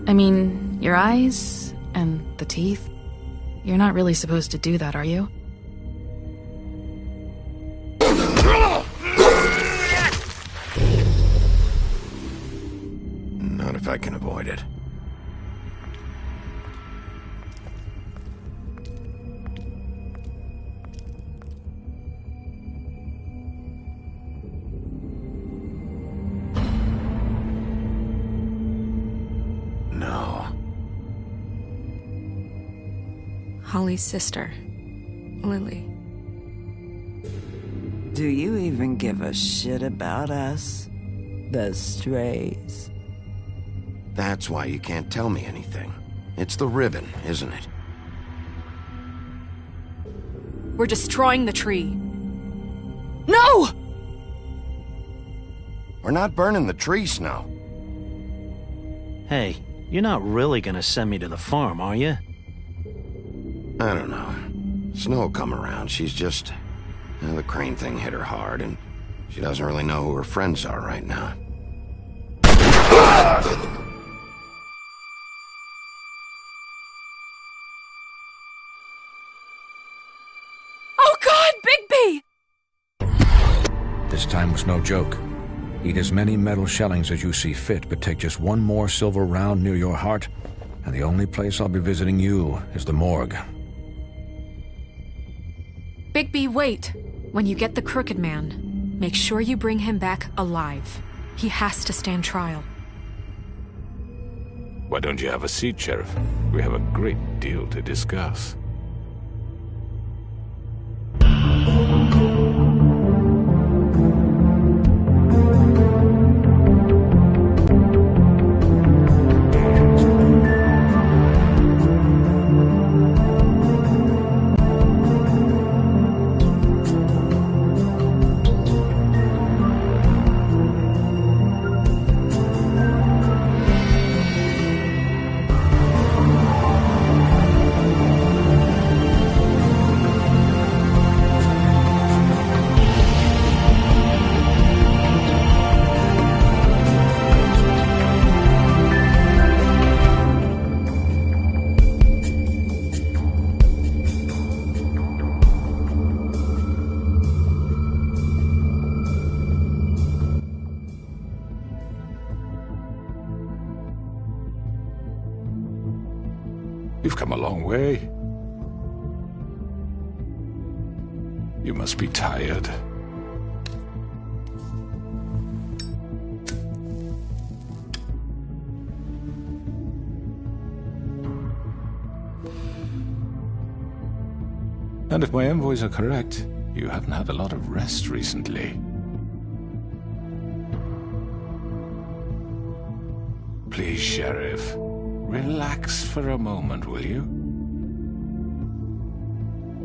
I mean, your eyes and the teeth. You're not really supposed to do that, are you? Not if I can avoid it. Holly's sister, Lily. Do you even give a shit about us? The strays. That's why you can't tell me anything. It's the ribbon, isn't it? We're destroying the tree. No! We're not burning the tree, Snow. Hey, you're not really gonna send me to the farm, are you? I don't know. Snow will come around. She's just... the crane thing hit her hard, and she doesn't really know who her friends are right now. Oh God, Bigby! This time was no joke. Eat as many metal shellings as you see fit, but take just one more silver round near your heart, and the only place I'll be visiting you is the morgue. Bigby, wait! When you get the Crooked Man, make sure you bring him back alive. He has to stand trial. Why don't you have a seat, Sheriff? We have a great deal to discuss. You've come a long way. You must be tired. And if my envoys are correct, you haven't had a lot of rest recently. Please, Sheriff. Relax for a moment, will you?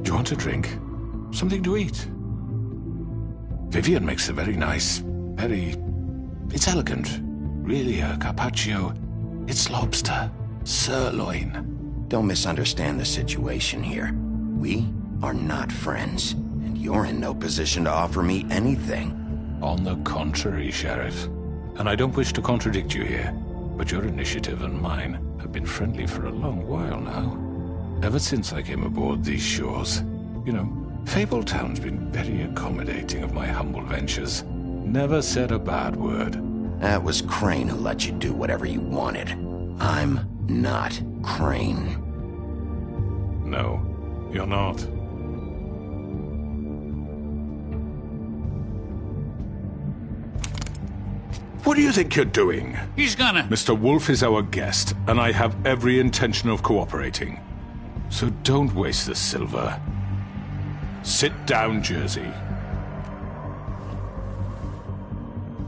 Do you want a drink? Something to eat? Vivian makes a very nice, it's elegant. Really a carpaccio. It's lobster. Sirloin. Don't misunderstand the situation here. We are not friends, and you're in no position to offer me anything. On the contrary, Sheriff. And I don't wish to contradict you here, but your initiative and mine have been friendly for a long while now. Ever since I came aboard these shores. You know, Fabletown's been very accommodating of my humble ventures. Never said a bad word. That was Crane who let you do whatever you wanted. I'm not Crane. No, you're not. What do you think you're doing? He's gonna... Mr. Wolf is our guest, and I have every intention of cooperating. So don't waste the silver. Sit down, Jersey.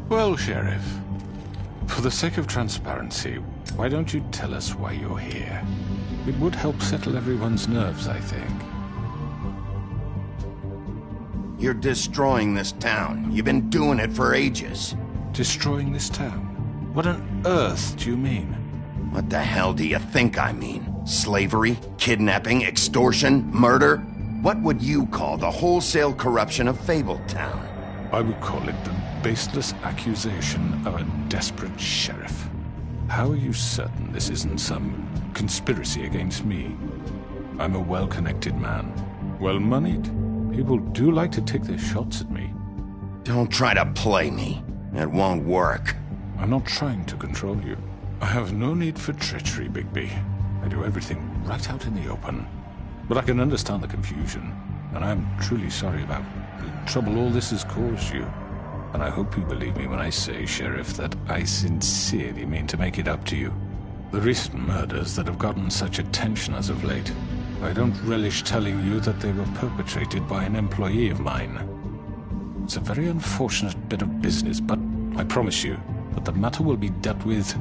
Well, Sheriff, for the sake of transparency, why don't you tell us why you're here? It would help settle everyone's nerves, I think. You're destroying this town. You've been doing it for ages. Destroying this town? What on earth do you mean? What the hell do you think I mean? Slavery? Kidnapping? Extortion? Murder? What would you call the wholesale corruption of Fabletown? I would call it the baseless accusation of a desperate sheriff. How are you certain this isn't some conspiracy against me? I'm a well-connected man. Well-moneyed. People do like to take their shots at me. Don't try to play me. It won't work. I'm not trying to control you. I have no need for treachery, Bigby. I do everything right out in the open. But I can understand the confusion, and I'm truly sorry about the trouble all this has caused you. And I hope you believe me when I say, Sheriff, that I sincerely mean to make it up to you. The recent murders that have gotten such attention as of late, I don't relish telling you that they were perpetrated by an employee of mine. It's a very unfortunate bit of business, but I promise you that the matter will be dealt with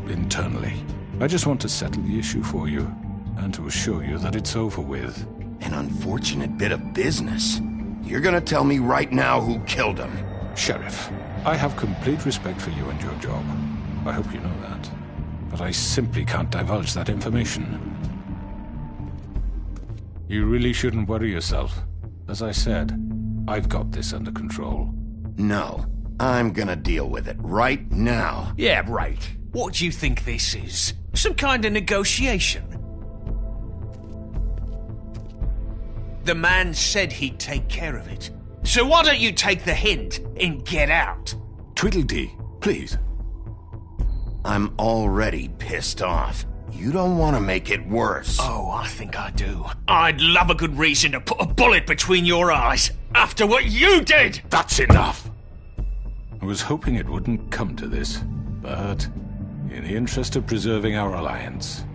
internally. I just want to settle the issue for you, and to assure you that it's over with. An unfortunate bit of business? You're gonna tell me right now who killed him? Sheriff, I have complete respect for you and your job. I hope you know that. But I simply can't divulge that information. You really shouldn't worry yourself. As I said, I've got this under control. No, I'm gonna deal with it right now. Yeah, right. What do you think this is? Some kind of negotiation? The man said he'd take care of it. So why don't you take the hint and get out? Tweedledee, please. I'm already pissed off. You don't want to make it worse. Oh, I think I do. I'd love a good reason to put a bullet between your eyes after what you did! That's enough! I was hoping it wouldn't come to this, but in the interest of preserving our alliance,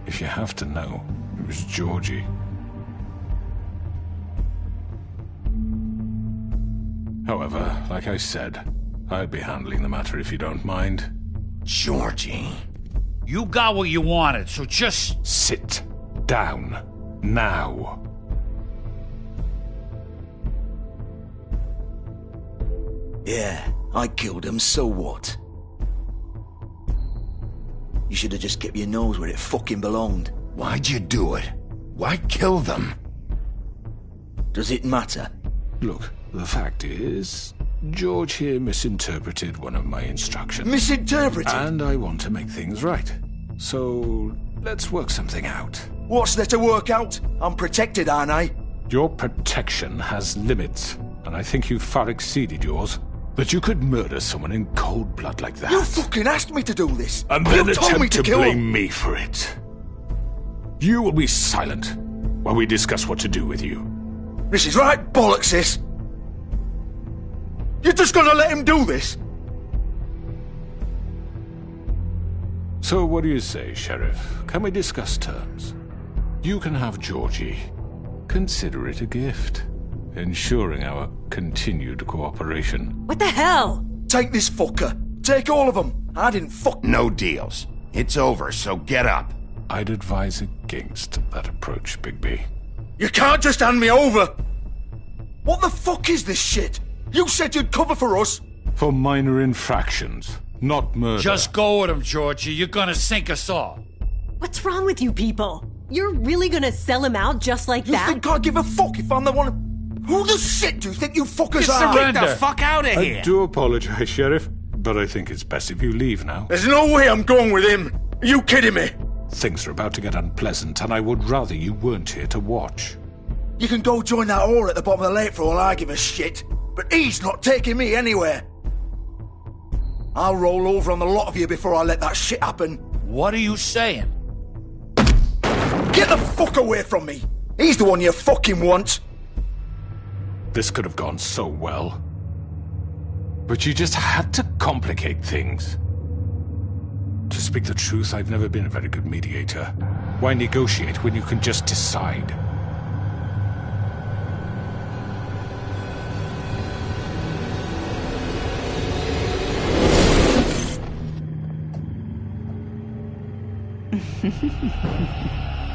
if you have to know, it was Georgie. However, like I said, I'll be handling the matter if you don't mind. Georgie. You got what you wanted, so just... Sit down. Now. Yeah, I killed him, so what? You should have just kept your nose where it fucking belonged. Why'd you do it? Why kill them? Does it matter? Look, the fact is, George here misinterpreted one of my instructions. Misinterpreted? And I want to make things right. So, let's work something out. What's there to work out? I'm protected, aren't I? Your protection has limits, and I think you've far exceeded yours. That you could murder someone in cold blood like that. You fucking asked me to do this! And You then told me attempt to to kill blame him. me for it. You will be silent while we discuss what to do with you. This is right bollocks, this! You're just gonna let him do this? So what do you say, Sheriff? Can we discuss terms? You can have Georgie. Consider it a gift, ensuring our continued cooperation. What the hell? Take this fucker. Take all of them. I didn't fuck... No deals. It's over, so get up. I'd advise against that approach, Bigby. You can't just hand me over! What the fuck is this shit? You said you'd cover for us! For minor infractions, not murder. Just go with him, Georgie. You're gonna sink us all. What's wrong with you people? You're really gonna sell him out just like You that? think I give a fuck if I'm the one... Who the shit do you think you fuckers You are? surrender. Get the fuck out of I here! do apologize, Sheriff, but I think it's best if you leave now. There's no way I'm going with him. Are you kidding me? Things are about to get unpleasant, and I would rather you weren't here to watch. You can go join that whore at the bottom of the lake for all I give a shit. But he's not taking me anywhere. I'll roll over on the lot of you before I let that shit happen. What are you saying? Get the fuck away from me! He's the one you fucking want! This could have gone so well. But you just had to complicate things. To speak the truth, I've never been a very good mediator. Why negotiate when you can just decide?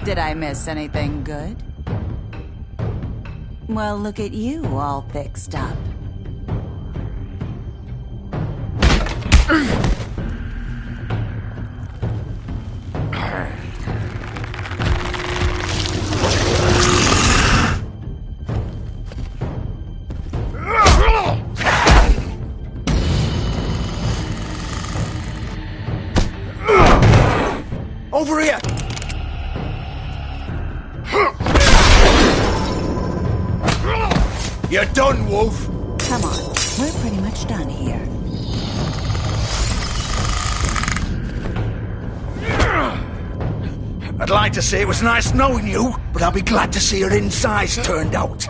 Did I miss anything good? Well, look at you, all fixed up. Over here! You're done, Wolf! Come on, we're pretty much done here. I'd like to say it was nice knowing you, but I'll be glad to see your insides turned out.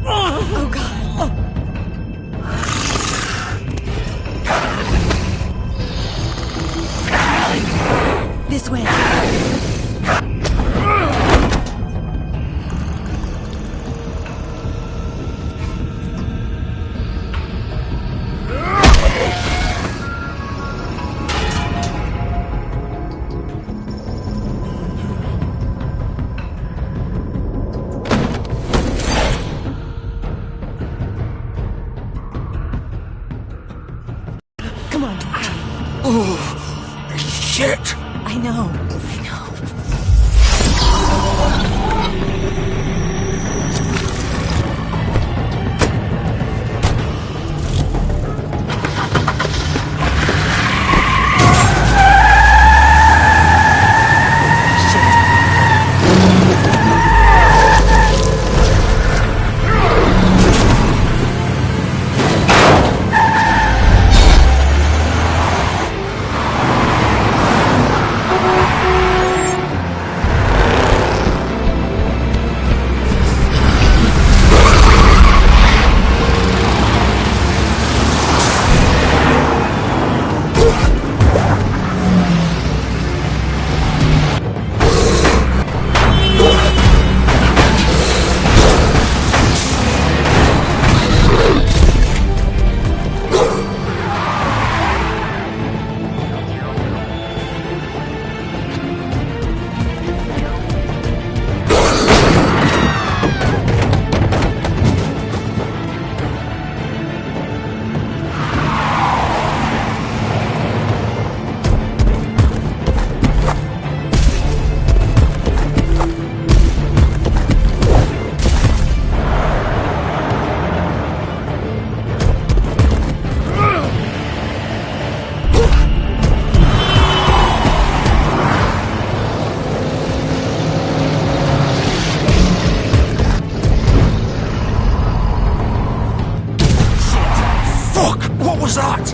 Oh, God. This way. Come on. Oh, shit! I know. What was that?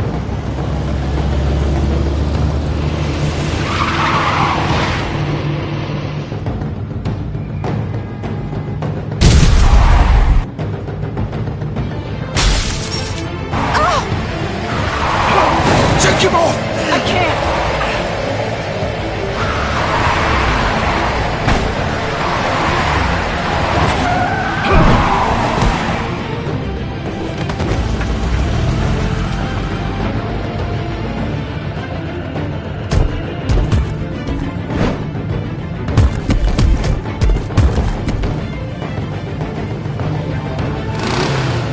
Take him off! I can't!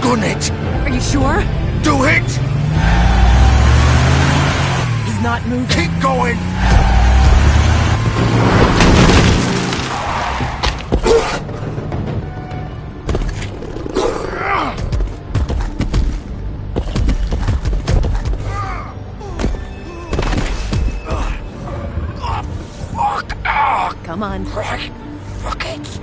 Gun it! Are you sure? Do it! He's not moving. Keep going! Come on. Right. Fuck it.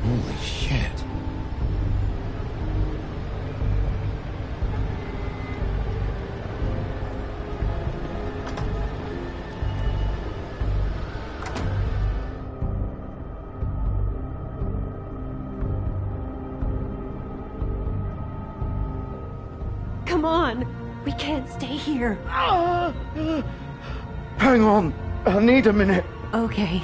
Holy shit. Come on. We can't stay here. Hang on. I need a minute. Okay.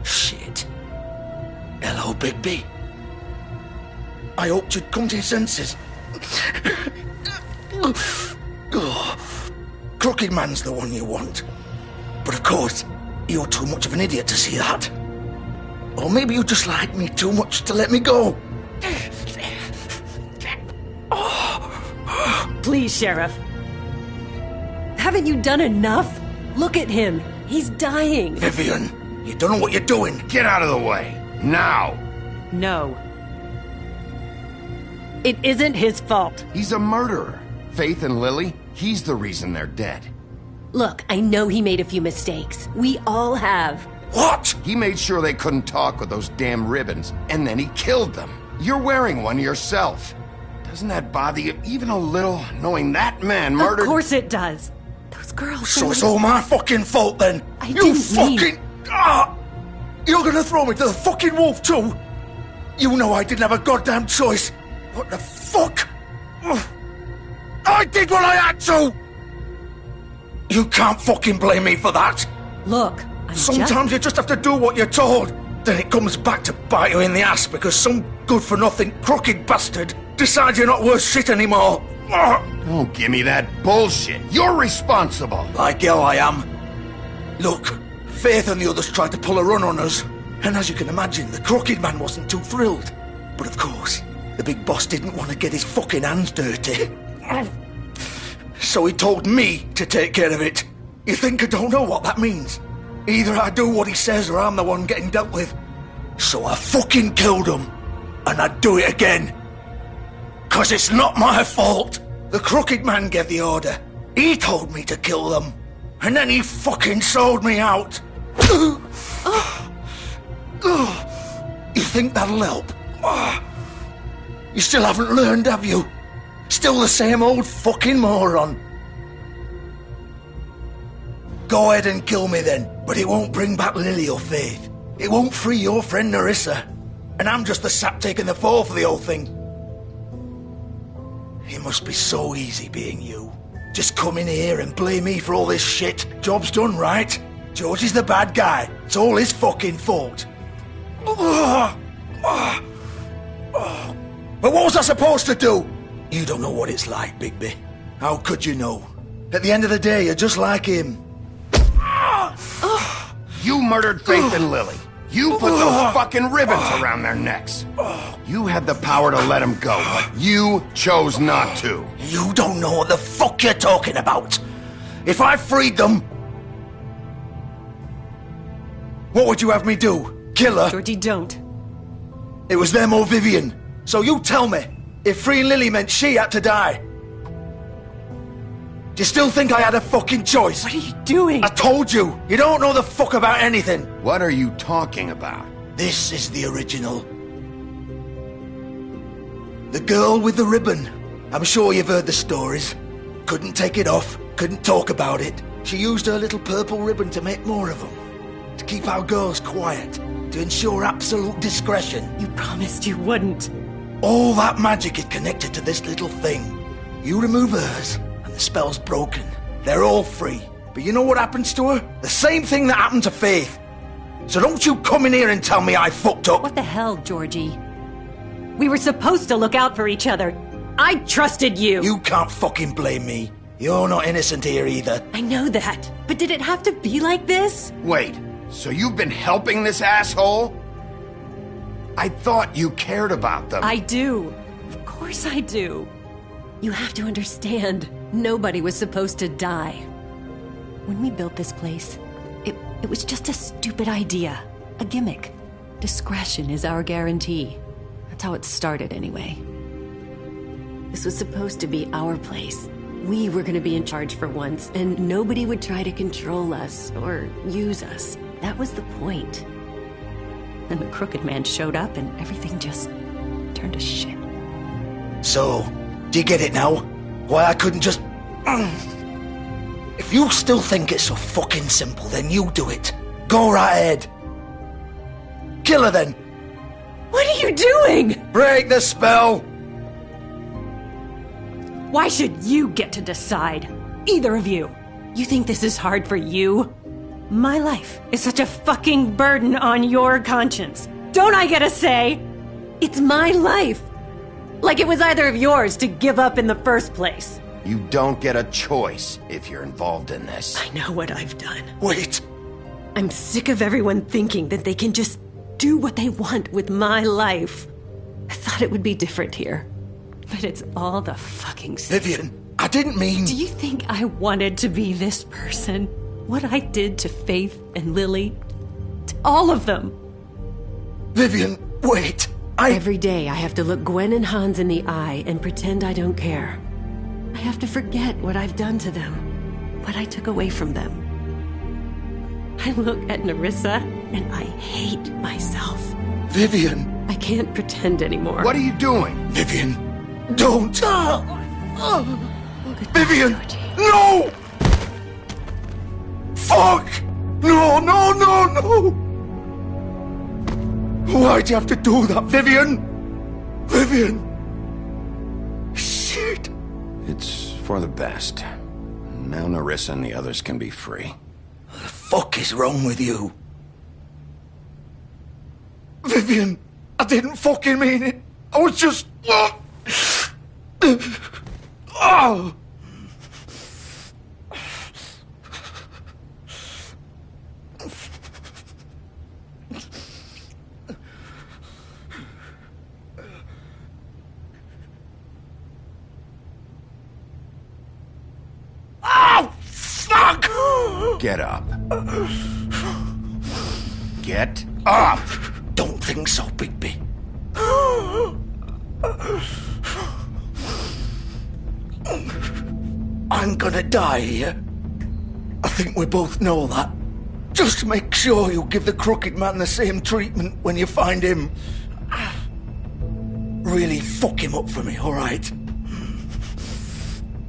Shit. Hello, Bigby. I hoped you'd come to your senses. Crooked Man's the one you want. But of course, you're too much of an idiot to see that. Or maybe you just like me too much to let me go. Please, Sheriff. Haven't you done enough? Look at him. He's dying. Vivian, you don't know what you're doing. Get out of the way. Now. No. It isn't his fault. He's a murderer. Faith and Lily, he's the reason they're dead. Look, I know he made a few mistakes. We all have. What? He made sure they couldn't talk with those damn ribbons, and then he killed them. You're wearing one yourself. Doesn't that bother you even a little, knowing that man murdered... Of course it does. Those girls... So it's all my fucking fault then? You fucking... You're gonna throw me to the fucking wolf too? You know I didn't have a goddamn choice. What the fuck? I did what I had to! You can't fucking blame me for that. Look, Sometimes you just have to do what you're told. Then it comes back to bite you in the ass because some good-for-nothing crooked bastard decides you're not worth shit anymore. Don't give me that bullshit. You're responsible. Like hell I am. Look, Faith and the others tried to pull a run on us. And as you can imagine, the Crooked Man wasn't too thrilled. But of course, the big boss didn't want to get his fucking hands dirty. So he told me to take care of it. You think I don't know what that means? Either I do what he says or I'm the one getting dealt with. So I fucking killed him. And I'd do it again. 'Cause it's not my fault. The Crooked Man gave the order. He told me to kill them. And then he fucking sold me out. You think that'll help? You still haven't learned, have you? Still the same old fucking moron. Go ahead and kill me then, but it won't bring back Lily or Faith. It won't free your friend Nerissa. And I'm just the sap taking the fall for the whole thing. It must be so easy being you. Just come in here and blame me for all this shit. Job's done, right? George is the bad guy. It's all his fucking fault. But what was I supposed to do? You don't know what it's like, Bigby. How could you know? At the end of the day, you're just like him. You murdered Faith and Lily. You put those fucking ribbons around their necks. You had the power to let them go, but you chose not to. You don't know what the fuck you're talking about. If I freed them... What would you have me do? Kill her? Georgie, don't. It was them or Vivian. So you tell me, if freeing Lily meant she had to die, do you still think I had a fucking choice? What are you doing? I told you, you don't know the fuck about anything. What are you talking about? This is the original. The girl with the ribbon. I'm sure you've heard the stories. Couldn't take it off, couldn't talk about it. She used her little purple ribbon to make more of them. To keep our girls quiet. To ensure absolute discretion. You promised you wouldn't. All that magic is connected to this little thing. You remove hers, and the spell's broken. They're all free. But you know what happens to her? The same thing that happened to Faith. So don't you come in here and tell me I fucked up. What the hell, Georgie? We were supposed to look out for each other. I trusted you. You can't fucking blame me. You're not innocent here either. I know that. But did it have to be like this? Wait, so you've been helping this asshole? I thought you cared about them. I do. Of course I do. You have to understand, nobody was supposed to die. When we built this place, it was just a stupid idea. A gimmick. Discretion is our guarantee. That's how it started anyway. This was supposed to be our place. We were going to be in charge for once, and nobody would try to control us or use us. That was the point. Then the crooked man showed up and everything just turned to shit. So, do you get it now? Why I couldn't just... If you still think it's so fucking simple, then you do it. Go right ahead. Kill her then. What are you doing? Break the spell. Why should you get to decide? Either of you. You think this is hard for you? My life is such a fucking burden on your conscience. Don't I get a say? It's my life. Like it was either of yours to give up in the first place. You don't get a choice if you're involved in this. I know what I've done. Wait. I'm sick of everyone thinking that they can just do what they want with my life. I thought it would be different here. But it's all the fucking same. Vivian, I didn't mean... Do you think I wanted to be this person? What I did to Faith and Lily? To all of them? Vivian, wait. Every day I have to look Gwen and Hans in the eye and pretend I don't care. I have to forget what I've done to them. What I took away from them. I look at Nerissa and I hate myself. Vivian. I can't pretend anymore. What are you doing? Vivian, don't. Vivian, no! Fuck! No, no, no, no! Why'd you have to do that, Vivian? Vivian! Shit! It's for the best. Now Nerissa and the others can be free. What the fuck is wrong with you? Vivian, I didn't fucking mean it. I was just... Oh! Get up. Get up! Don't think so, Bigby. I'm gonna die here. I think we both know that. Just make sure you give the crooked man the same treatment when you find him. Really fuck him up for me, alright?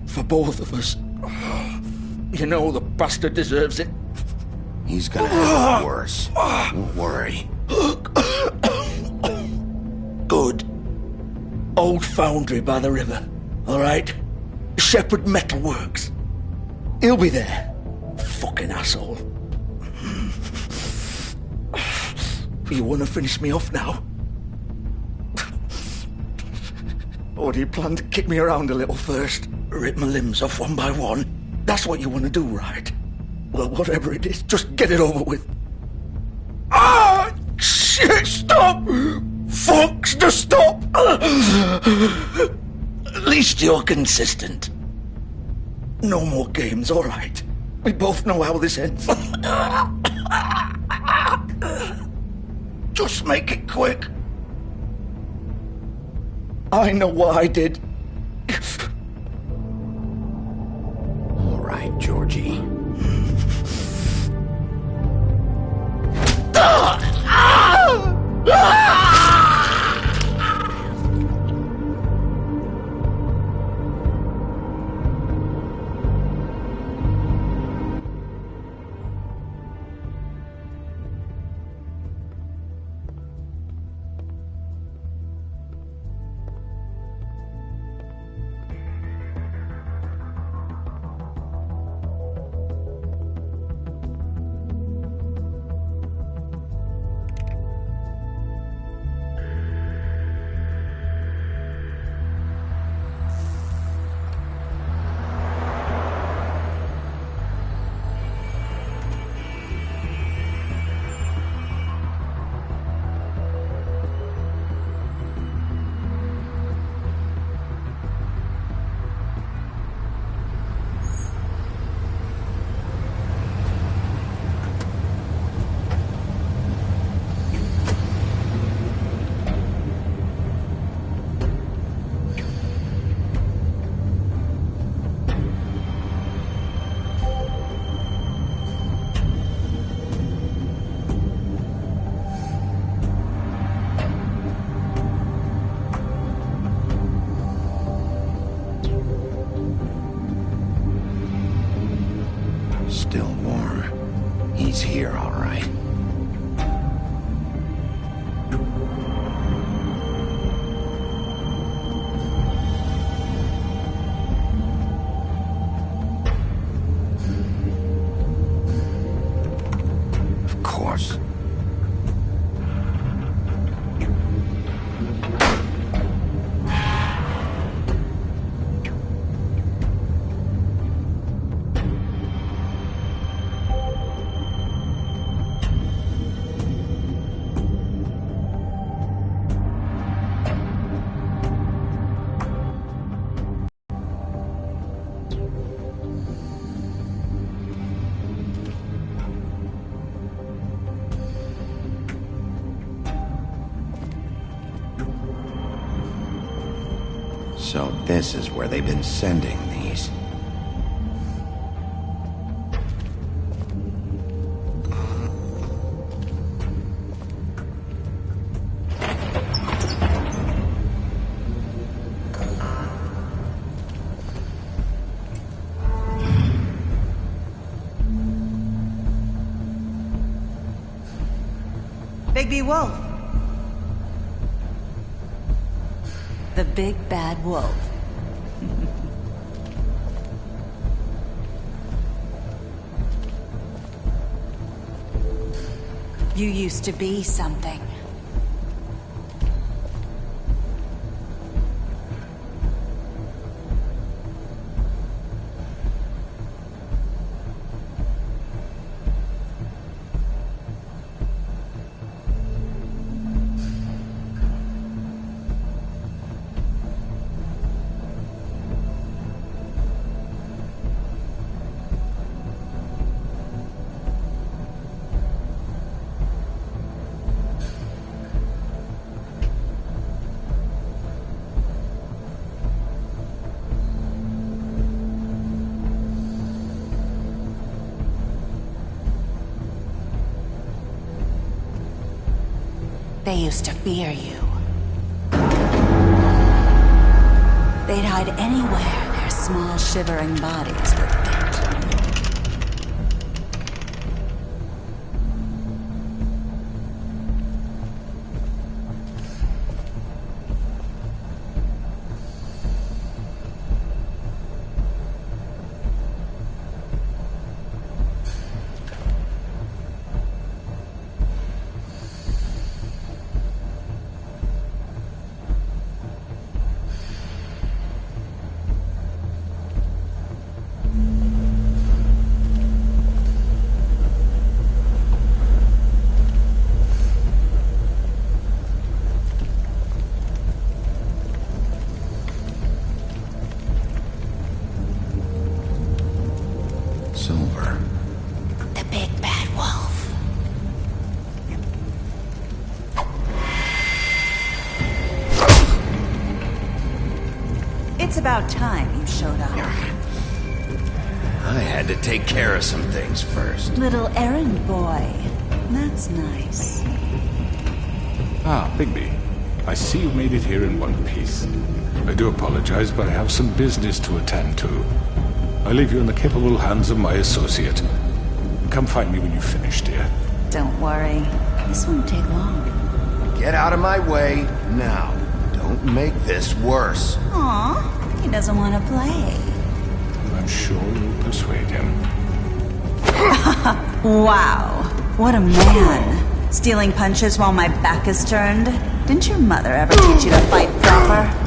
For both of us. You know the bastard deserves it. He's gonna have it worse. Don't worry. Good. Old foundry by the river, alright? Shepherd Metalworks. He'll be there. Fucking asshole. You wanna finish me off now? Or do you plan to kick me around a little first? Rip my limbs off one by one? That's what you want to do, right? Well, whatever it is, just get it over with. Ah! Shit, stop! Fucks to stop! At least you're consistent. No more games, all right? We both know how this ends. Just make it quick. I know what I did. All right, Georgie. Still warm. He's here, all right. Of course. So this is where they've been sending these. Bigby Wolf. The big bad wolf. You used to be something. They used to fear you. They'd hide anywhere their small, shivering bodies would fit. Silver. The big bad wolf. It's about time you showed up. I had to take care of some things first. Little errand boy. That's nice. Ah, Bigby. I see you made it here in one piece. I do apologize, but I have some business to attend to. I leave you in the capable hands of my associate. Come find me when you've finished, dear. Don't worry. This won't take long. Get out of my way now. Don't make this worse. Aw, he doesn't want to play. I'm sure you'll persuade him. Wow, what a man. Stealing punches while my back is turned? Didn't your mother ever teach you to fight proper?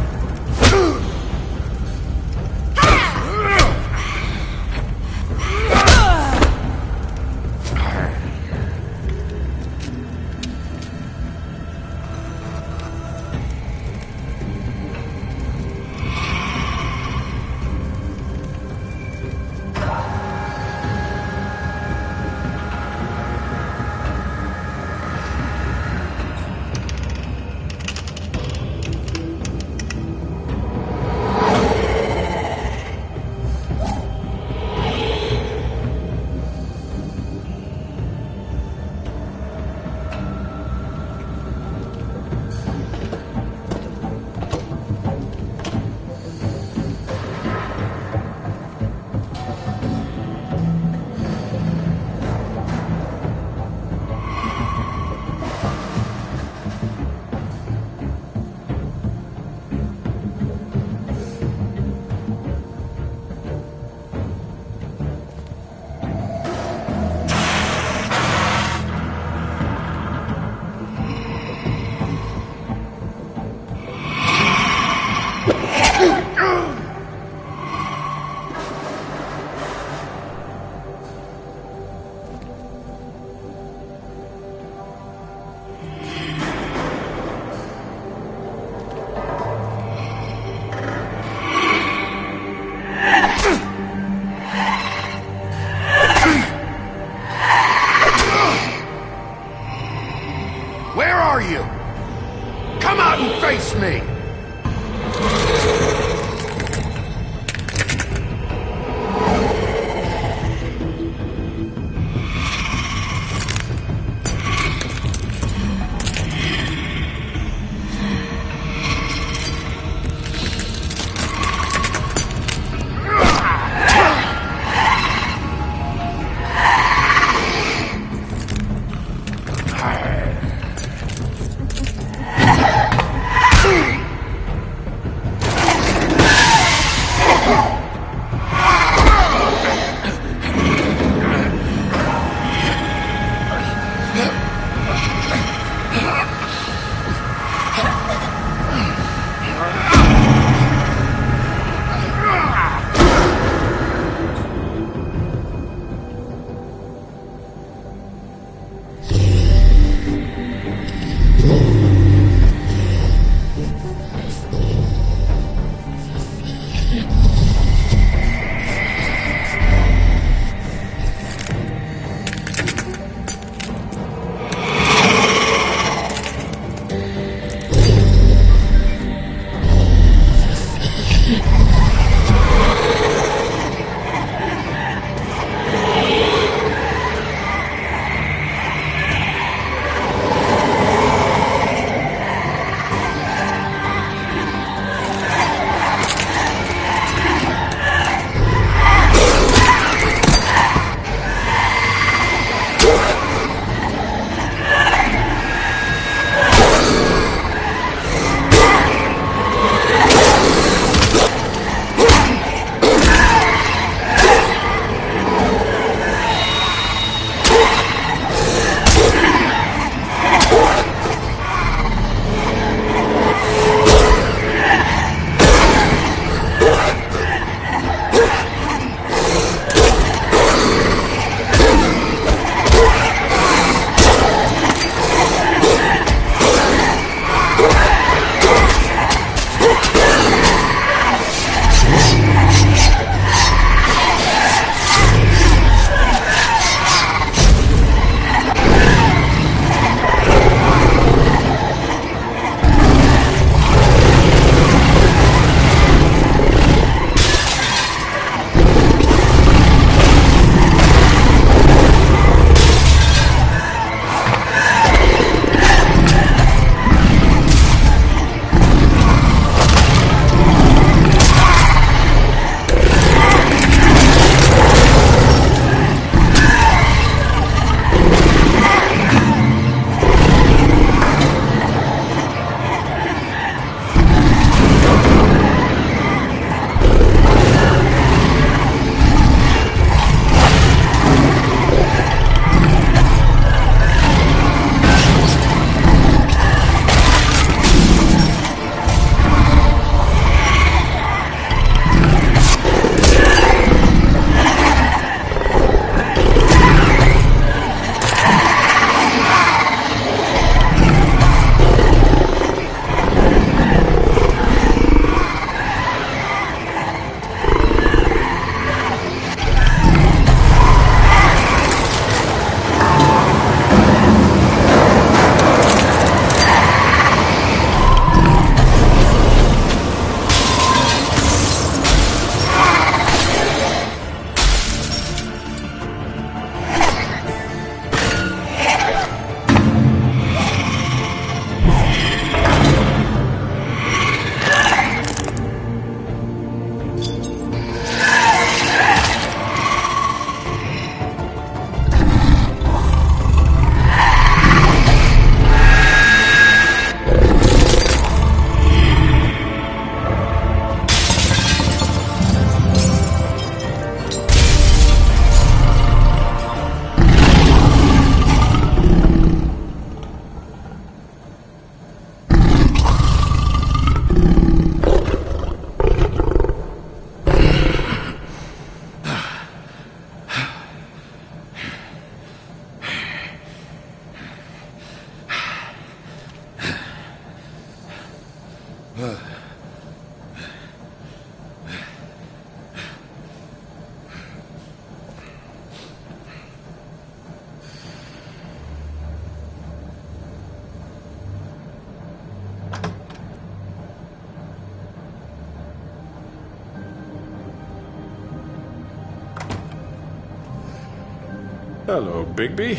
Hello, Bigby.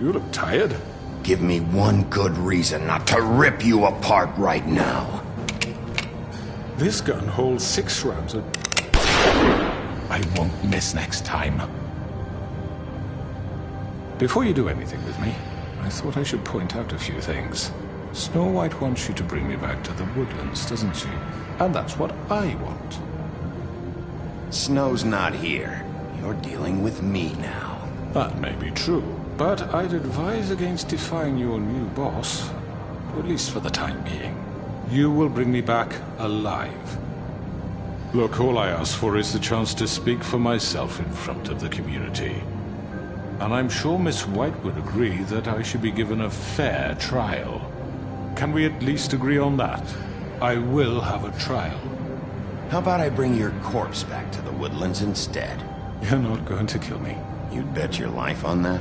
You look tired. Give me one good reason not to rip you apart right now. This gun holds 6 rounds of... I won't miss next time. Before you do anything with me, I thought I should point out a few things. Snow White wants you to bring me back to the woodlands, doesn't she? And that's what I want. Snow's not here. You're dealing with me now. That may be true, but I'd advise against defying your new boss, at least for the time being. You will bring me back alive. Look, all I ask for is the chance to speak for myself in front of the community. And I'm sure Miss White would agree that I should be given a fair trial. Can we at least agree on that? I will have a trial. How about I bring your corpse back to the woodlands instead? You're not going to kill me. You'd bet your life on that?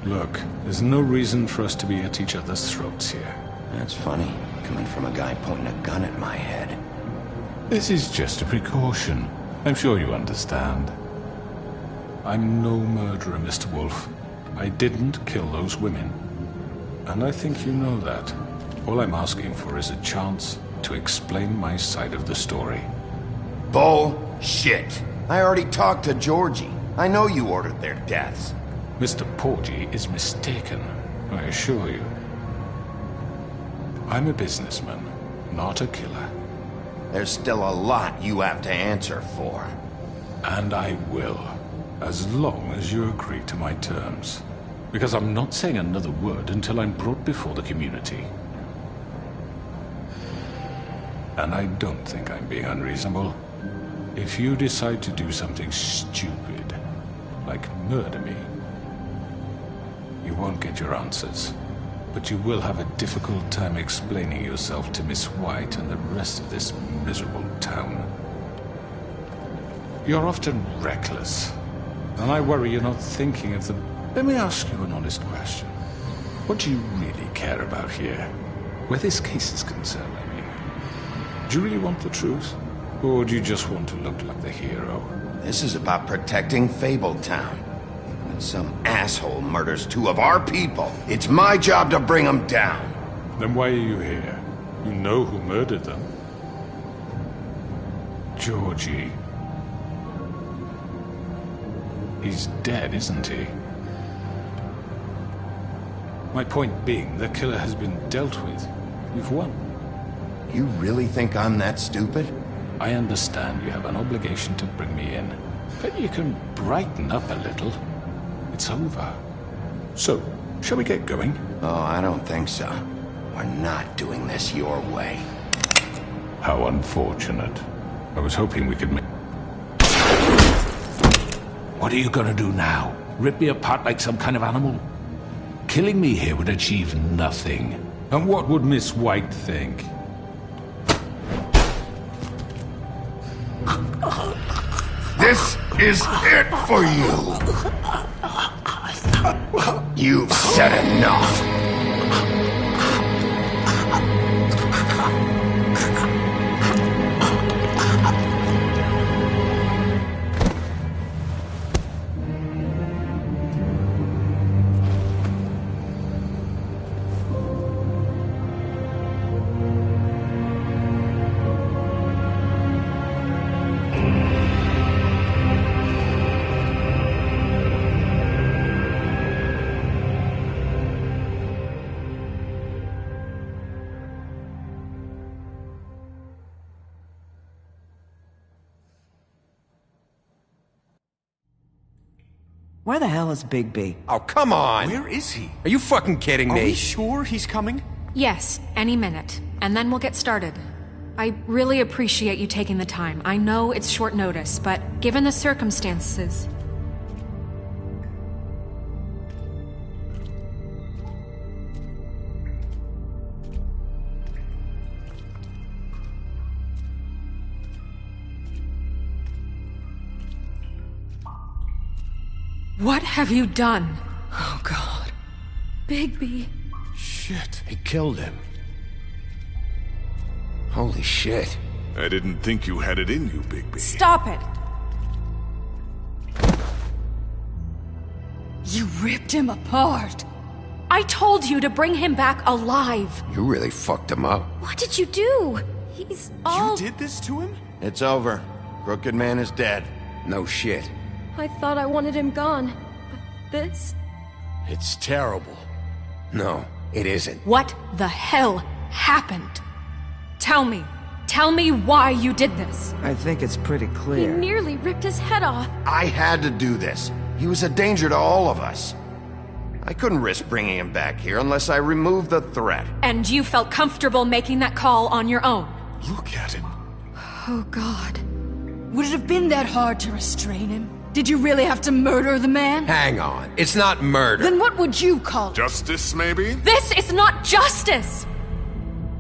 Look, there's no reason for us to be at each other's throats here. That's funny, coming from a guy pointing a gun at my head. This is just a precaution. I'm sure you understand. I'm no murderer, Mr. Wolf. I didn't kill those women. And I think you know that. All I'm asking for is a chance to explain my side of the story. Bullshit! I already talked to Georgie. I know you ordered their deaths. Mr. Porgy is mistaken, I assure you. I'm a businessman, not a killer. There's still a lot you have to answer for. And I will, as long as you agree to my terms. Because I'm not saying another word until I'm brought before the community. And I don't think I'm being unreasonable. If you decide to do something stupid, like murder me, you won't get your answers. But you will have a difficult time explaining yourself to Miss White and the rest of this miserable town. You're often reckless, and I worry you're not thinking of the... Let me ask you an honest question. What do you really care about here? Where this case is concerned, I mean. Do you really want the truth? Or do you just want to look like the hero? This is about protecting Fabletown. When some asshole murders 2 of our people, it's my job to bring them down. Then why are you here? You know who murdered them. Georgie. He's dead, isn't he? My point being, the killer has been dealt with. You've won. You really think I'm that stupid? I understand you have an obligation to bring me in, but you can brighten up a little. It's over. So, shall we get going? Oh, I don't think so. We're not doing this your way. How unfortunate. I was hoping we could make... What are you gonna do now? Rip me apart like some kind of animal? Killing me here would achieve nothing. And what would Miss White think? This is it for you! You've said enough! Where the hell is Bigby? Oh, come on! Where is he? Are you fucking kidding me? Are we sure he's coming? Yes, any minute. And then we'll get started. I really appreciate you taking the time. I know it's short notice, but given the circumstances... What have you done? Oh, God. Bigby. Shit, he killed him. Holy shit. I didn't think you had it in you, Bigby. Stop it! You ripped him apart. I told you to bring him back alive. You really fucked him up. What did you do? He's all... You did this to him? It's over. Crooked Man is dead. No shit. I thought I wanted him gone. But this... It's terrible. No, it isn't. What the hell happened? Tell me. Tell me why you did this. I think it's pretty He clear. nearly ripped his head off. I had to do this. He was a danger to all of us. I couldn't risk bringing him back here unless I removed the threat. And you felt comfortable making that call on your own. Look at him. Oh, God. Would it have been that hard to restrain him? Did you really have to murder the man? Hang on. It's not murder. Then what would you call it? Justice, maybe? This is not justice!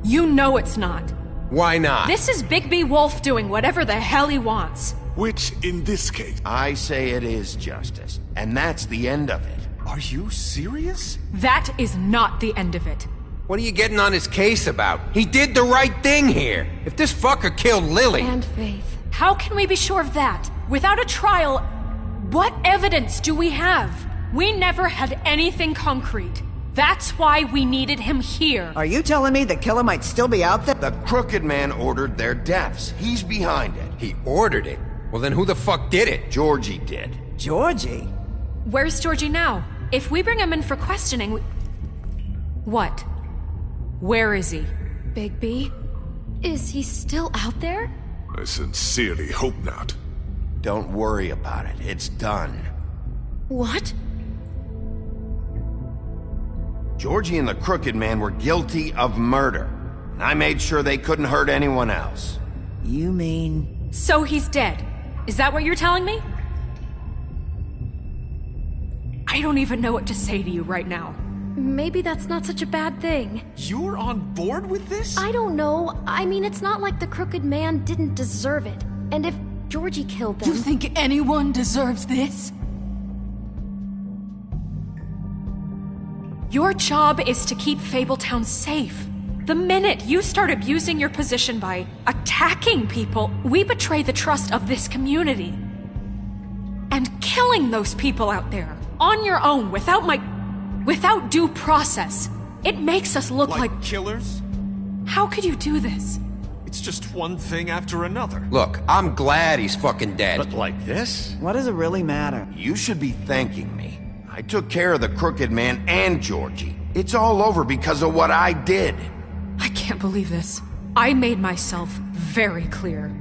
You know it's not. Why not? This is Bigby Wolf doing whatever the hell he wants. Which, in this case... I say it is justice, and that's the end of it. Are you serious? That is not the end of it. What are you getting on his case about? He did the right thing here. If this fucker killed Lily... And Faith. How can we be sure of that? Without a trial, what evidence do we have? We never had anything concrete. That's why we needed him here. Are you telling me the killer might still be out there? The Crooked Man ordered their deaths. He's behind it. He ordered it? Well, then who the fuck did it? Georgie did. Georgie? Where's Georgie now? If we bring him in for questioning, What? Where is he? Bigby? Is he still out there? I sincerely hope not. Don't worry about it. It's done. What? Georgie and the Crooked Man were guilty of murder. And I made sure they couldn't hurt anyone else. You mean... So he's dead. Is that what you're telling me? I don't even know what to say to you right now. Maybe that's not such a bad thing. You're on board with this? I don't know. I mean, it's not like the Crooked Man didn't deserve it. And if Georgie killed them... You think anyone deserves this? Your job is to keep Fabletown safe. The minute you start abusing your position by attacking people, we betray the trust of this community. And killing those people out there, on your own, without due process, it makes us look like killers? How could you do this? It's just one thing after another. Look, I'm glad he's fucking dead. But like this? What does it really matter? You should be thanking me. I took care of the Crooked Man and Georgie. It's all over because of what I did. I can't believe this. I made myself very clear.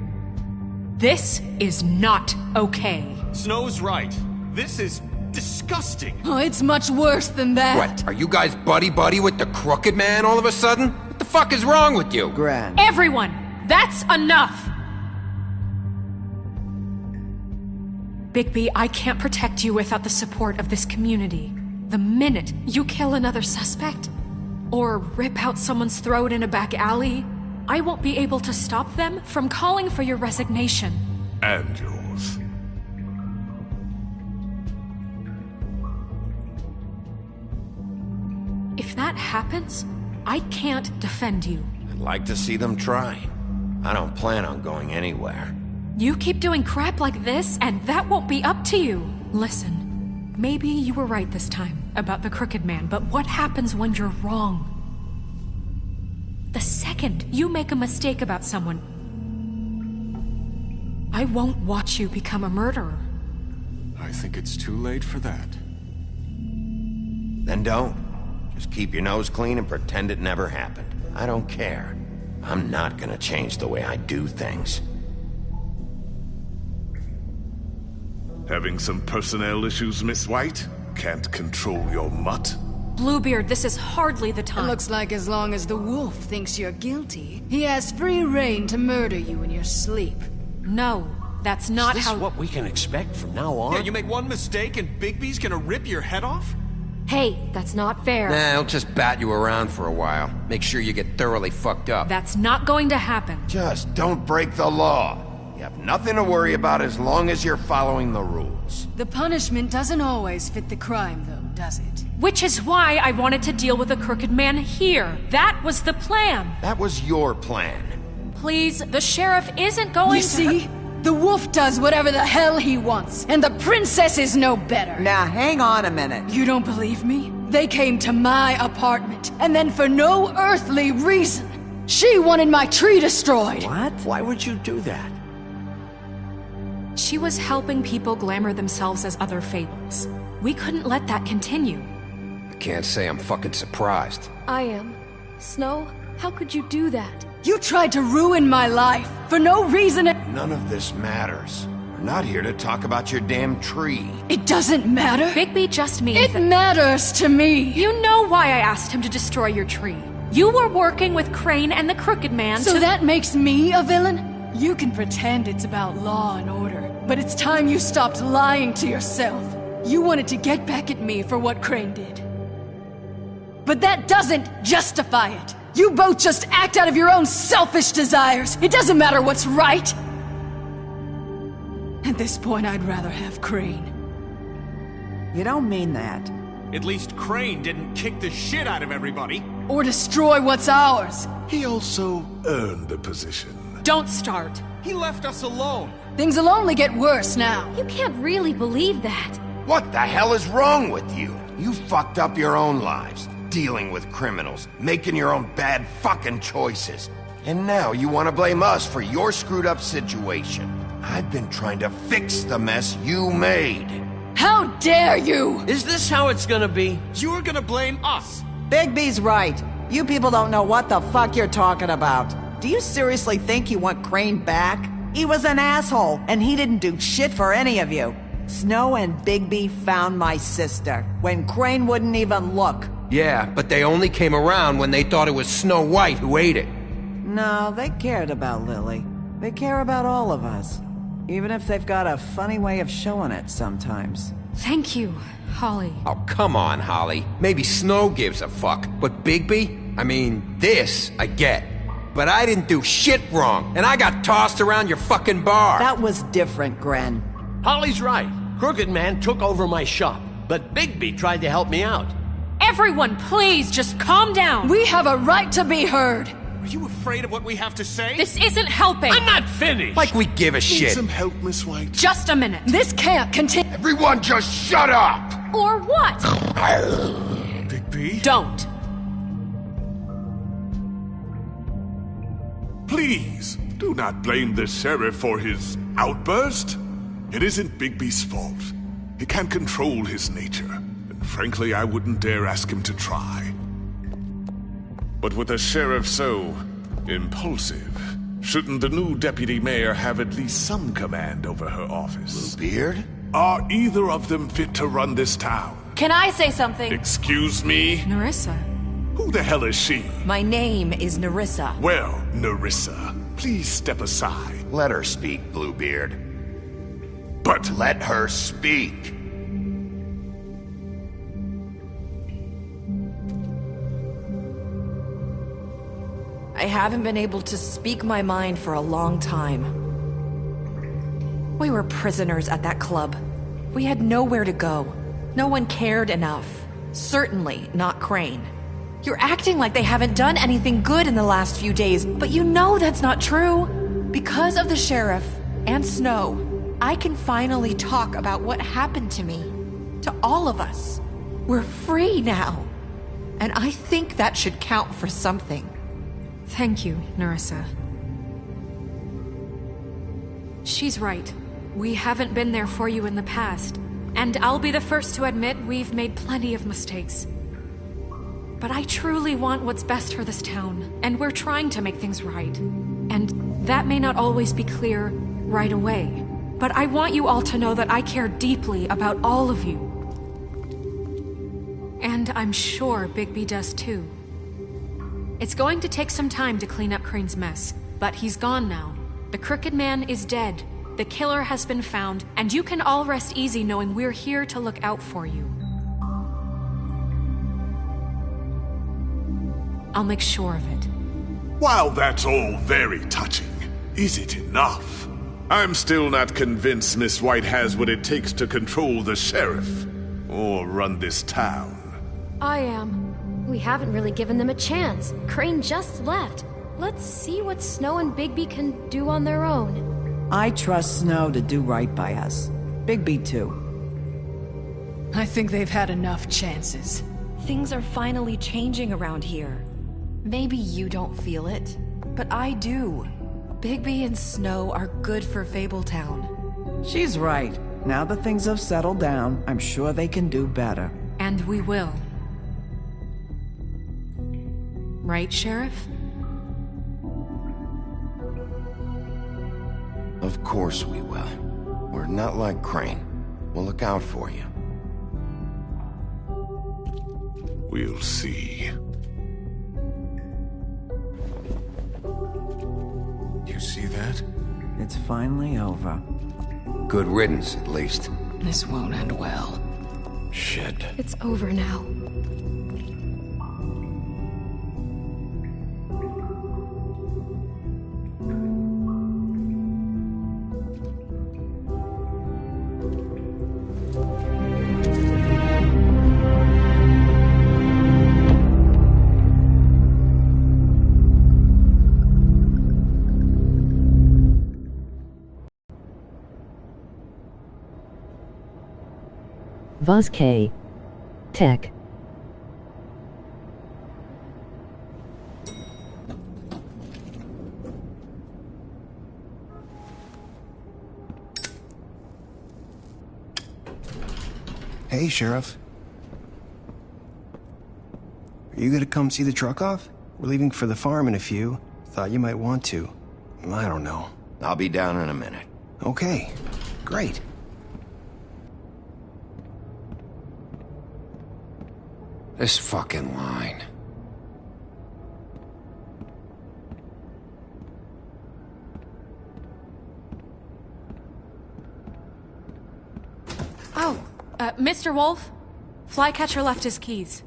This is not okay. Snow's right. This is disgusting. Oh, it's much worse than that. What, are you guys buddy-buddy with the Crooked Man all of a sudden? What the fuck is wrong with you? Gran. Everyone, that's enough! Bigby, I can't protect you without the support of this community. The minute you kill another suspect, or rip out someone's throat in a back alley, I won't be able to stop them from calling for your resignation. And yours. If that happens, I can't defend you. I'd like to see them try. I don't plan on going anywhere. You keep doing crap like this, and that won't be up to you. Listen, maybe you were right this time about the Crooked Man, but what happens when you're wrong? The second you make a mistake about someone, I won't watch you become a murderer. I think it's too late for that. Then don't. Just keep your nose clean and pretend it never happened. I don't care. I'm not gonna change the way I do things. Having some personnel issues, Miss White? Can't control your mutt? Bluebeard, this is hardly the time. It looks like as long as the wolf thinks you're guilty, he has free reign to murder you in your sleep. No, that's not Is this how- what we can expect from now on? Yeah, you make one mistake and Bigby's gonna rip your head off? Hey, that's not fair. Nah, he'll just bat you around for a while. Make sure you get thoroughly fucked up. That's not going to happen. Just don't break the law. You have nothing to worry about as long as you're following the rules. The punishment doesn't always fit the crime, though, does it? Which is why I wanted to deal with the Crooked Man here. That was the plan. That was your plan. Please, the sheriff isn't going You see? The wolf does whatever the hell he wants, and the princess is no better. Now, hang on a minute. You don't believe me? They came to my apartment, and then for no earthly reason, she wanted my tree destroyed. What? Why would you do that? She was helping people glamour themselves as other fables. We couldn't let that continue. I can't say I'm fucking surprised. I am. Snow, how could you do that? You tried to ruin my life, for no reason. None of this matters. We're not here to talk about your damn tree. It doesn't matter. Bigby just means It matters to me. You know why I asked him to destroy your tree. You were working with Crane and the Crooked Man So that makes me a villain? You can pretend it's about law and order, but it's time you stopped lying to yourself. You wanted to get back at me for what Crane did. But that doesn't justify it. You both just act out of your own selfish desires. It doesn't matter what's right. At this point, I'd rather have Crane. You don't mean that. At least Crane didn't kick the shit out of everybody. Or destroy what's ours. He also earned the position. Don't start. He left us alone. Things will only get worse now. You can't really believe that. What the hell is wrong with you? You fucked up your own lives, dealing with criminals, making your own bad fucking choices. And now you want to blame us for your screwed up situation. I've been trying to fix the mess you made. How dare you! Is this how it's gonna be? You're gonna blame us. Bigby's right. You people don't know what the fuck you're talking about. Do you seriously think you want Crane back? He was an asshole, and he didn't do shit for any of you. Snow and Bigby found my sister, when Crane wouldn't even look. Yeah, but they only came around when they thought it was Snow White who ate it. No, they cared about Lily. They care about all of us. Even if they've got a funny way of showing it sometimes. Thank you, Holly. Oh, come on, Holly. Maybe Snow gives a fuck, but Bigby? I mean, this I get. But I didn't do shit wrong, and I got tossed around your fucking bar. That was different, Gren. Holly's right. Crooked Man took over my shop, but Bigby tried to help me out. Everyone, please, just calm down. We have a right to be heard. Are you afraid of what we have to say? This isn't helping. I'm not finished. Like we give a Need shit. some help, Miss White? Just a minute. This can't continue. Everyone just shut up! Or what? Bigby? Don't. Please, do not blame the sheriff for his outburst. It isn't Bigby's fault. He can't control his nature, and frankly, I wouldn't dare ask him to try. But with a sheriff so impulsive, shouldn't the new deputy mayor have at least some command over her office? Bluebeard? Are either of them fit to run this town? Can I say something? Excuse me? Nerissa. Who the hell is she? My name is Nerissa. Well, Nerissa, please step aside. Let her speak, Bluebeard. But let her speak. I haven't been able to speak my mind for a long time. We were prisoners at that club. We had nowhere to go. No one cared enough. Certainly not Crane. You're acting like they haven't done anything good in the last few days, but you know that's not true. Because of the sheriff and Snow, I can finally talk about what happened to me. To all of us. We're free now. And I think that should count for something. Thank you, Nerissa. She's right. We haven't been there for you in the past. And I'll be the first to admit we've made plenty of mistakes. But I truly want what's best for this town, and we're trying to make things right. And that may not always be clear right away. But I want you all to know that I care deeply about all of you. And I'm sure Bigby does too. It's going to take some time to clean up Crane's mess, but he's gone now. The Crooked Man is dead. The killer has been found, and you can all rest easy knowing we're here to look out for you. I'll make sure of it. While that's all very touching, is it enough? I'm still not convinced Miss White has what it takes to control the sheriff, or run this town. I am. We haven't really given them a chance. Crane just left. Let's see what Snow and Bigby can do on their own. I trust Snow to do right by us. Bigby too. I think they've had enough chances. Things are finally changing around here. Maybe you don't feel it, but I do. Bigby and Snow are good for Fabletown. She's right. Now that things have settled down, I'm sure they can do better. And we will. Right, Sheriff? Of course we will. We're not like Crane. We'll look out for you. We'll see. You see that? It's finally over. Good riddance, at least. This won't end well. Shit. It's over now. Vazk. Tech. Hey, Sheriff. Are you gonna come see the truck off? We're leaving for the farm in a few. Thought you might want to. I don't know. I'll be down in a minute. Okay. Great. This fucking line. Oh, Mr. Wolf? Flycatcher left his keys.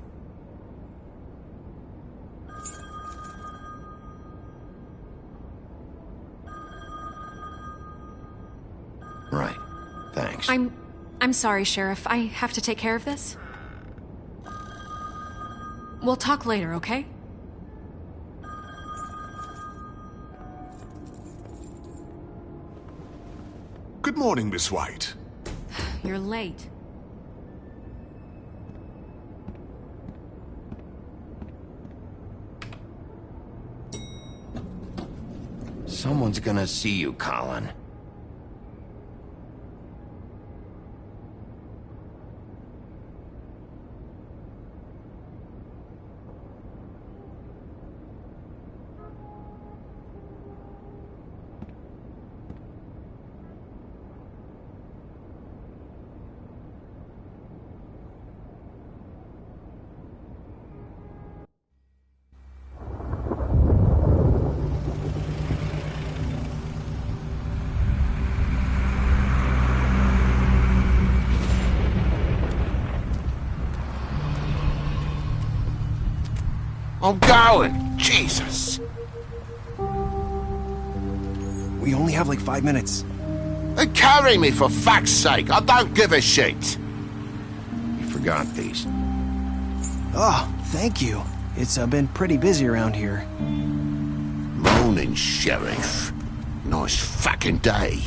Right. Thanks. I'm sorry, Sheriff. I have to take care of this. We'll talk later, okay? Good morning, Miss White. You're late. Someone's gonna see you, Colin. I'm going! Jesus! We only have like 5 minutes. Carry me, for fuck's sake! I don't give a shit! You forgot these. Oh, thank you. It's been pretty busy around here. Morning, Sheriff. Nice fucking day.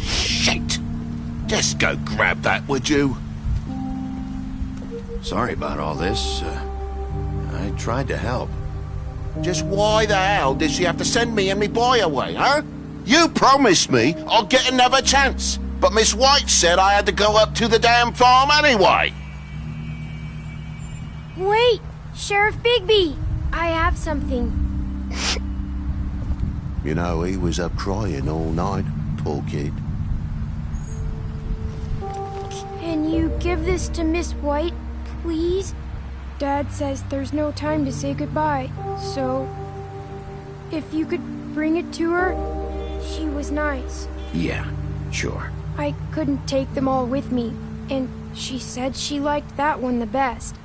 Shit! Just go grab that, would you? Sorry about all this. I tried to help. Just why the hell did she have to send me and me boy away, huh? You promised me I'd get another chance, but Miss White said I had to go up to the damn farm anyway. Wait, Sheriff Bigby, I have something. You know, he was up crying all night, poor kid. Can you give this to Miss White, please? Dad says there's no time to say goodbye, so if you could bring it to her, she was nice. Yeah, sure. I couldn't take them all with me, and she said she liked that one the best.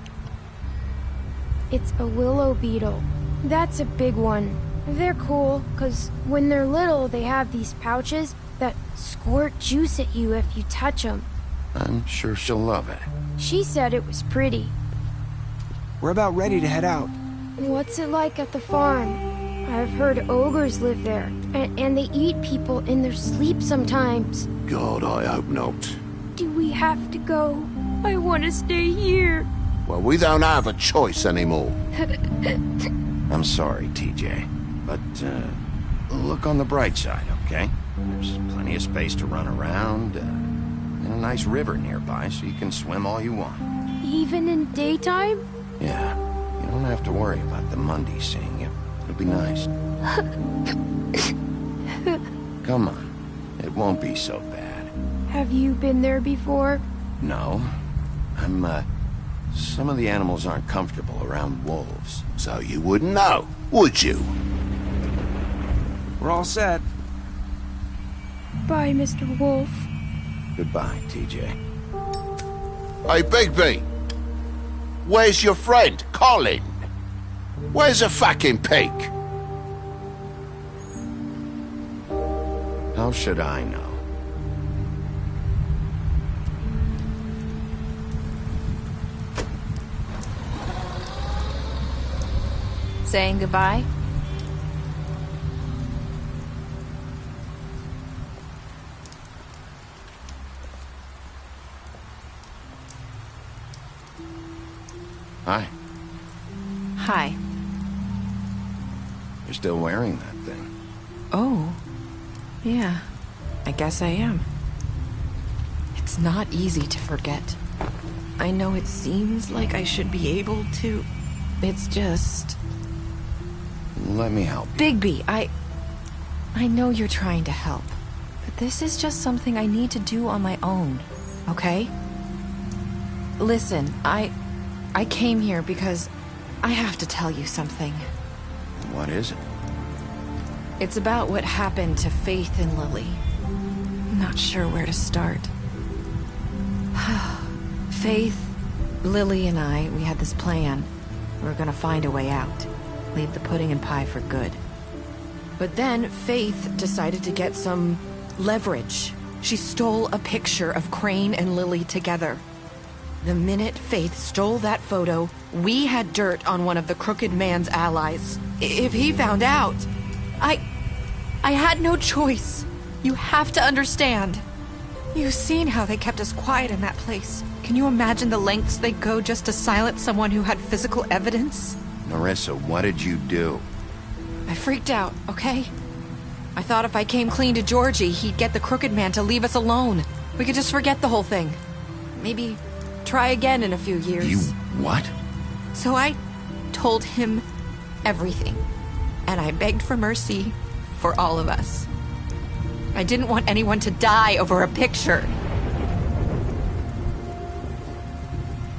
It's a willow beetle. That's a big one. They're cool, 'cause when they're little, they have these pouches that squirt juice at you if you touch them. I'm sure she'll love it. She said it was pretty. We're about ready to head out. What's it like at the farm? I've heard ogres live there, and they eat people in their sleep sometimes. God, I hope not. Do we have to go? I want to stay here. Well, we don't have a choice anymore. I'm sorry, TJ, but look on the bright side, okay? There's plenty of space to run around, and a nice river nearby, so you can swim all you want. Even in daytime? Yeah, you don't have to worry about the Mundies seeing you. It'll be nice. Come on, it won't be so bad. Have you been there before? No, some of the animals aren't comfortable around wolves. So you wouldn't know, would you? We're all set. Bye, Mr. Wolf. Goodbye, TJ. Hey, Bigby! Where's your friend, Colin? Where's the fucking pig? How should I know? Saying goodbye? Hi. Hi. You're still wearing that thing. Oh. Yeah. I guess I am. It's not easy to forget. I know it seems like I should be able to. It's just... Let me help you. Bigby, I know you're trying to help, but this is just something I need to do on my own, okay? Listen, I came here because I have to tell you something. What is it? It's about what happened to Faith and Lily. I'm not sure where to start. Faith, Lily, and I, we had this plan. We were gonna find a way out. Leave the pudding and pie for good. But then Faith decided to get some leverage. She stole a picture of Crane and Lily together. The minute Faith stole that photo, we had dirt on one of the Crooked Man's allies. If he found out, I had no choice. You have to understand. You've seen how they kept us quiet in that place. Can you imagine the lengths they go just to silence someone who had physical evidence? Narissa, what did you do? I freaked out, okay? I thought if I came clean to Georgie, he'd get the Crooked Man to leave us alone. We could just forget the whole thing. Maybe try again in a few years. You what? So I told him everything. And I begged for mercy for all of us. I didn't want anyone to die over a picture.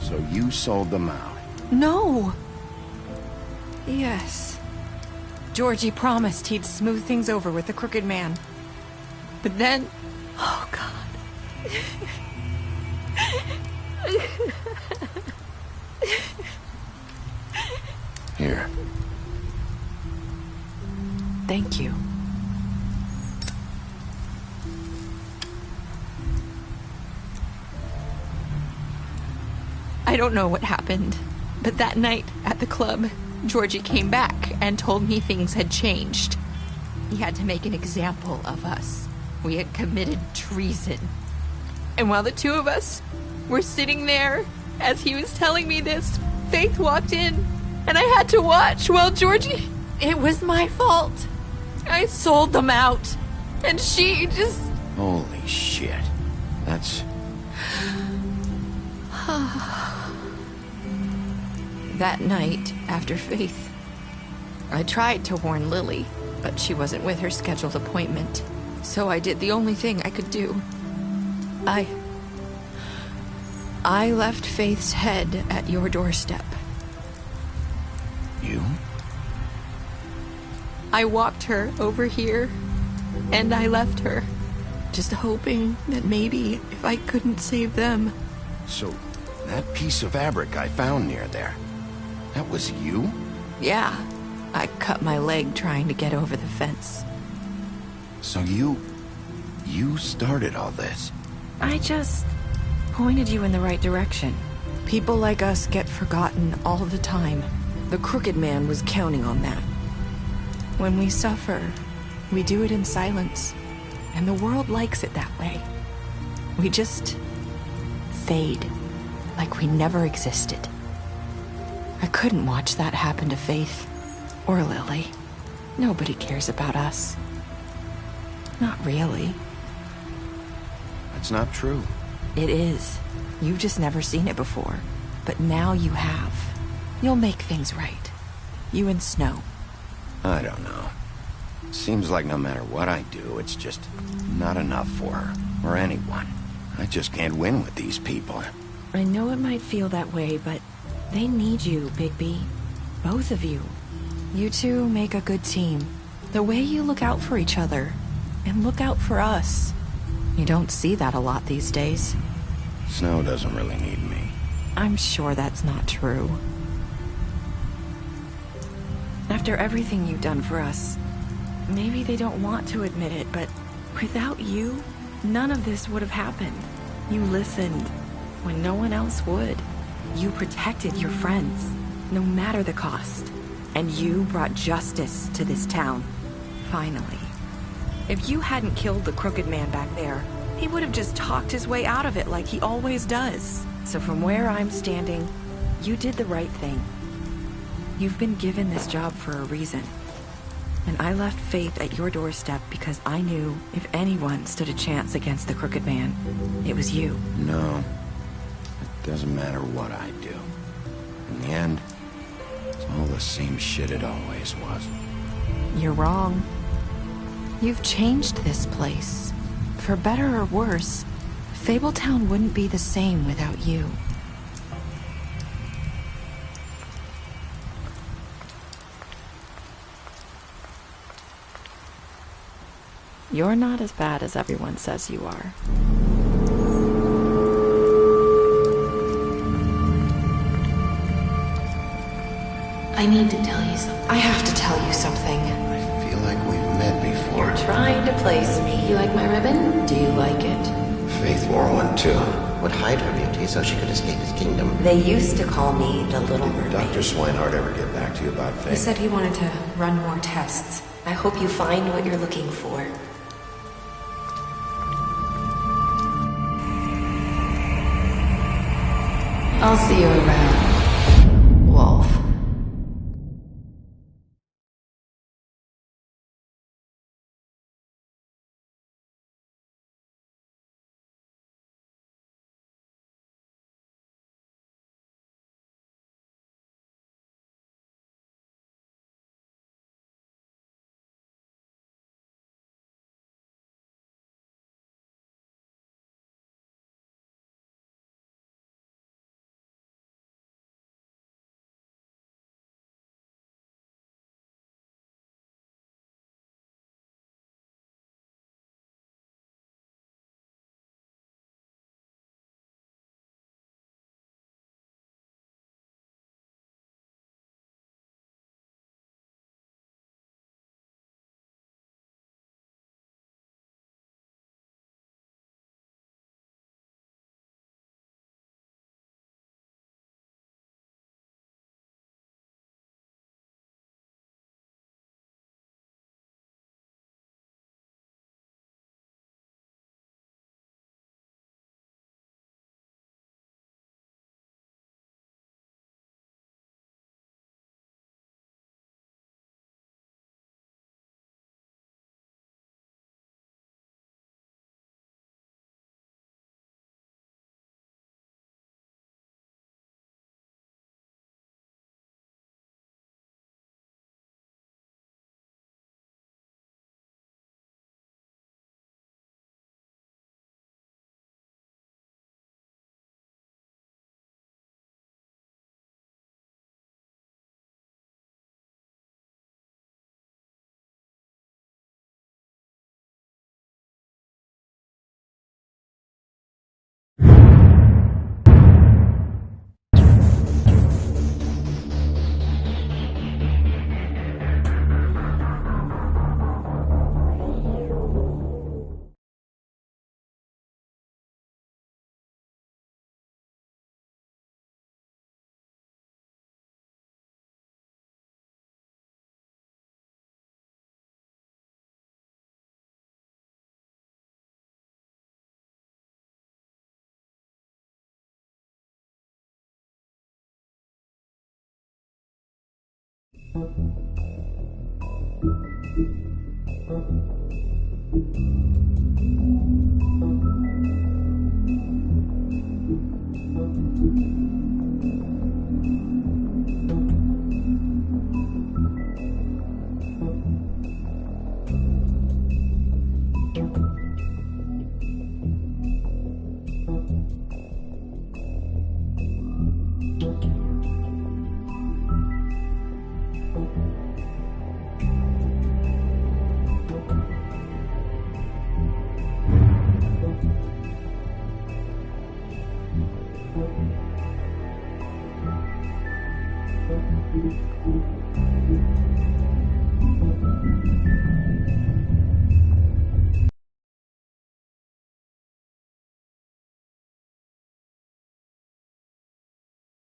So you sold them out? No. Yes. Georgie promised he'd smooth things over with the Crooked Man. But then... Oh, God. Here. Thank you. I don't know what happened, but that night at the club, Georgie came back and told me things had changed. He had to make an example of us. We had committed treason. And while the two of us were sitting there, as he was telling me this, Faith walked in, and I had to watch while Georgie... It was my fault. I sold them out, and she just... Holy shit. That's... That night, after Faith, I tried to warn Lily, but she wasn't with her scheduled appointment. So I did the only thing I could do. I left Faith's head at your doorstep. You? I walked her over here, and I left her, just hoping that maybe if I couldn't save them. So, that piece of fabric I found near there, that was you? Yeah, I cut my leg trying to get over the fence. So you started all this? I just pointed you in the right direction. People like us get forgotten all the time. The Crooked Man was counting on that. When we suffer, we do it in silence. And the world likes it that way. We just fade, like we never existed. I couldn't watch that happen to Faith, or Lily. Nobody cares about us. Not really. That's not true. It is. You've just never seen it before. But now you have. You'll make things right. You and Snow. I don't know. Seems like no matter what I do, it's just not enough for her, or anyone. I just can't win with these people. I know it might feel that way, but they need you, Bigby. Both of you. You two make a good team. The way you look out for each other, and look out for us. You don't see that a lot these days. Snow doesn't really need me. I'm sure that's not true. After everything you've done for us, maybe they don't want to admit it, but without you, none of this would have happened. You listened when no one else would. You protected your friends, no matter the cost. And you brought justice to this town. Finally. If you hadn't killed the crooked man back there, he would have just talked his way out of it like he always does. So from where I'm standing, you did the right thing. You've been given this job for a reason. And I left Faith at your doorstep because I knew if anyone stood a chance against the crooked man, it was you. No. It doesn't matter what I do. In the end, it's all the same shit it always was. You're wrong. You've changed this place. For better or worse, Fabletown wouldn't be the same without you. You're not as bad as everyone says you are. I need to tell you something. I have to tell you something. I feel like we've met before. You're trying to place me. You like my ribbon? Do you like it? Faith wore one too. Would hide her beauty so she could escape his kingdom. They used to call me the Little Mermaid. Did Dr. Swinehart ever get back to you about Faith? He said he wanted to run more tests. I hope you find what you're looking for. I'll see you around.